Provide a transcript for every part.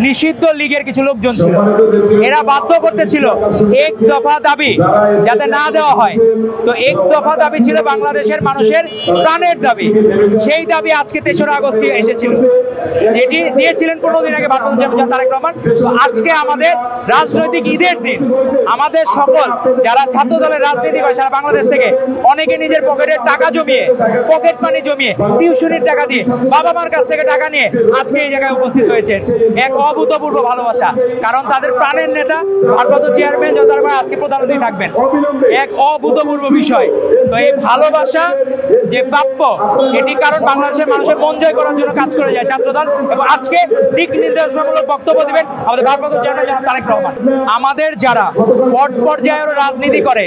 নিষিদ্ধ লীগের কিছু লোকজন ছিল, এরা বাধ্য করতেছিল এক দফা দাবি যাতে না দেওয়া হয়। তো এক দফা দাবি ছিল বাংলাদেশের মানুষের প্রাণের দাবি। সেই দাবি আজকে ৩রা আগস্টে এসেছিল, যেটি দিয়েছিলেন 15 দিন আগে ভারপ্রাপ্ত চেয়ারম্যান তারেক রহমান। তো আজকে আমাদের রাজনৈতিক ঈদের দিন, আমাদের সকল যারা ছাত্র দলের রাজনীতি করে সারা বাংলাদেশ থেকে অনেকে নিজের পকেটের টাকা জমিয়ে, পকেট মানি জমিয়ে, টিউশনির টাকা দিয়ে, বাবা মার কাছ থেকে টাকা নিয়ে আজকে এই জায়গায় উপস্থিত হয়েছে। এক অভূতপূর্ব ভালোবাসা, কারণ তাদের প্রাণের নেতা ভারপ্রাপ্ত চেয়ারম্যান তারা আজকে প্রধান অতিথি থাকবেন, এক অভূতপূর্ব বিষয়। তো এই ভালোবাসা যে প্রাপ্য, এটি কারণ বাংলাদেশের মানুষের মন জয় করার জন্য কাজ করে যায় ছাত্রদল, এবং আজকে দিক নির্দেশনামূলক বক্তব্য দিবেন আমাদের ভারপ্রাপ্ত চেয়ারম্যান জনাব তারেক রহমান। আমাদের যারা পট পর্যায়ের রাজনীতি করে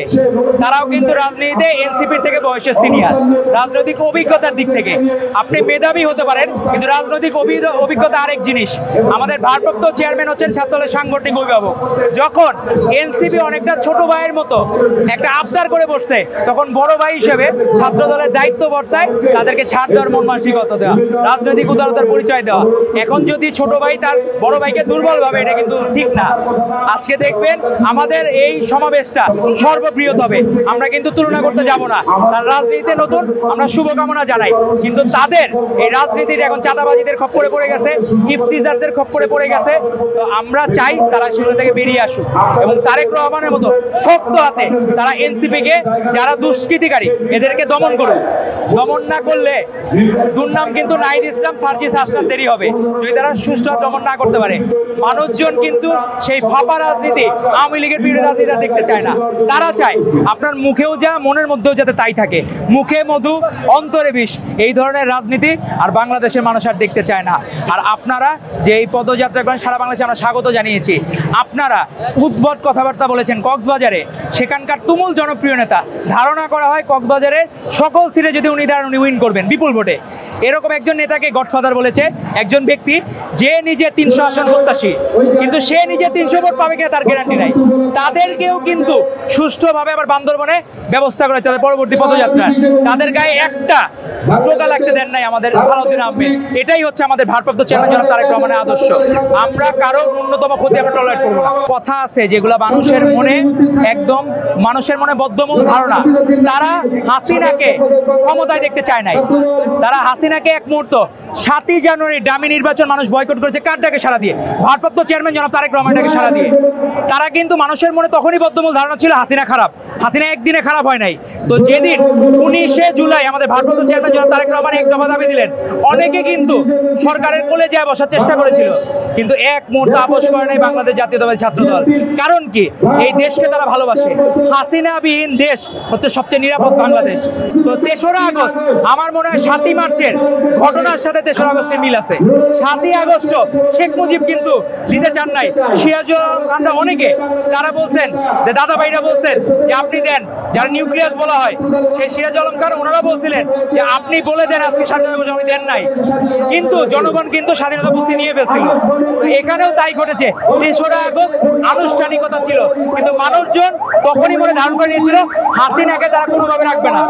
তারাও কিন্তু রাজনীতিতে এনসিপির থেকে বয়সে সিনিয়র। রাজনৈতিক অভিজ্ঞতার দিক থেকে আপনি মেধাবী হতে পারেন, কিন্তু রাজনৈতিক অভিজ্ঞতা আরেক জিনিস। আমাদের ভারপ্রাপ্ত চেয়ারম্যান হচ্ছেন ছাত্রদলের সাংগঠনিক অভিভাবক। যখন এনসিপি অনেকটা ছোট ভাইয়ের মতো একটা আবদার করে বসছে, তখন বড় ভাই হিসেবে ছাত্র দলের দায়িত্ব বর্তায় তাদেরকে ছাড় দেওয়ার মন মানসিকতা দেওয়া, রাজনৈতিক উদারতার পরিচয় দেওয়া। এখন যদি ছোট ভাই তার বড় ভাইকে দুর্বল ভাবে, এটা কিন্তু ঠিক না। আজকে দেখবেন আমাদের এই সমাবেশটা সর্ববৃহৎ হবে, আমরা কিন্তু তুলনা করতে যাব না। তার রাজনীতিতে নতুন, আমরা শুভকামনা জানাই, কিন্তু তাদের এই রাজনীতির এখন চাঁদাবাজিদের খপ্পরে পড়ে গেছে, ইফতিজারদের খপ্পরে পড়ে গেছে। তো আমরা চাই তারা সেগুলো থেকে বেরিয়ে আসুক এবং তারেক রহমানের মতো শক্ত হাতে তারা এনসিপিকে, যারা দুষ্কৃতিকারী, এদেরকে দমন করুক। দমন না করলে দুর্নাম কিন্তু নাহিদ ইসলাম, সার্জিস আহসান দেরি হবে যদি তারা সুষ্ঠু দমন না করতে পারে। মানুষজন কিন্তু সেই ফাঁপা রাজনীতি, আওয়ামী লীগের বিরোধী রাজনীতি দেখতে চায় না। তারা চায় আপনার মুখেও যা, মনের মধ্যেও যাতে তাই থাকে, মুখে মধু অন্তরে বিষ, এই ধরনের রাজনীতি আর বাংলাদেশের মানুষ আর দেখতে চায় না। আর আপনারা যে এই পদযাত্রা করেন সারা বাংলাদেশে আমরা স্বাগত জানিয়েছি। আপনারা উদ্ভট কথাবার্তা বলেছেন কক্সবাজারে, সেখানকার তুমুল জনপ্রিয় নেতা। ধারণা করা হয় কক্সবাজারের সকল সিটে যদি উনি দাঁড়ান উনি উইন করবেন বিপুল ভোটে। এরকম একজন নেতাকে গডফাদার বলেছে একজন ব্যক্তি যে নিজে 300 আসন প্রত্যাশী, কিন্তু সে নিজে 300 ভোট পাবে কিনা তার গ্যারান্টি নাই। তাদেরকেও কিন্তু সুষ্ঠুভাবে আবার বান্দরবনে ব্যবস্থা করে তাদের পরবর্তী পদযাত্রা, তাদের গায়ে একটা টোকা লাগতে দেন নাই আমাদের সালাউদ্দিন আহমেদ। এটাই হচ্ছে আমাদের ভারপ্রাপ্ত চেয়ারম্যান জনাব তারেক রহমানের আদর্শ। আমরা কারো ন্যূনতম ক্ষতি আমরা টলারেট করবো না। কথা আছে যেগুলো মানুষের মনে, একদম মানুষের মনে বদ্ধমূল ধারণা। তারা হাসিনাকে ক্ষমতায় দেখতে চায় নাই, তারা হাসিনাকে এক মুহূর্ত 7ই জানুয়ারি ডামি নির্বাচন মানুষ বয়কট করেছে কার ডাকে সাড়া দিয়ে? ভারপ্রাপ্ত চেয়ারম্যান জনাব তারেক রহমানের ডাকে সাড়া দিয়ে। তারা কিন্তু মানুষের মনে তখনই বদ্ধমূল ধারণা ছিল হাসিনা খারাপ, হাসিনা একদিনে খারাপ হয় নাই। তো যেদিন 19শে জুলাই আমাদের ভারপ্রাপ্ত চেয়ারম্যান জনাব তারেক রহমান এক দফা দাবি দিলেন, অনেকে কিন্তু সরকারের কোলে যায় বসার চেষ্টা করেছিল, কিন্তু এক মুহূর্ত আপোষ করে নাই বাংলাদেশ জাতীয়তাবাদী ছাত্র দল। কারণ কি? এই দেশকে তারা ভালোবাসে। হাসিনাবিহীন দেশ হচ্ছে সবচেয়ে নিরাপদ বাংলাদেশ। তো 3রা আগস্ট আমার মনে হয় 7ই মার্চের ঘটনার সাথে 3রা আগস্টের মিল আছে। 7ই আগস্ট শেখ মুজিব কিন্তু দিতে চান নাই। সিরাজুল আলম খানরা অনেকে তারা বলছেন যে দাদা ভাইরা বলছেন যে আপনি দেন, যারা নিউক্লিয়াস বলা হয় সেই সিরাজুল আলম খান, ওনারা বলছিলেন যে আপনি বলে দেন আজকে স্বাধীনতা উনি দেন নাই, কিন্তু জনগণ কিন্তু স্বাধীনতা পুঁথি নিয়ে ফেলছিল। এখানেও তাই ঘটেছে। 3রা আগস্ট আনুষ্ঠানিকতা ছিল, কিন্তু মানুষজন তখনই মনে ধারণ করে নিয়েছিল হাসিনাকে তারা কোনোভাবে রাখবে না।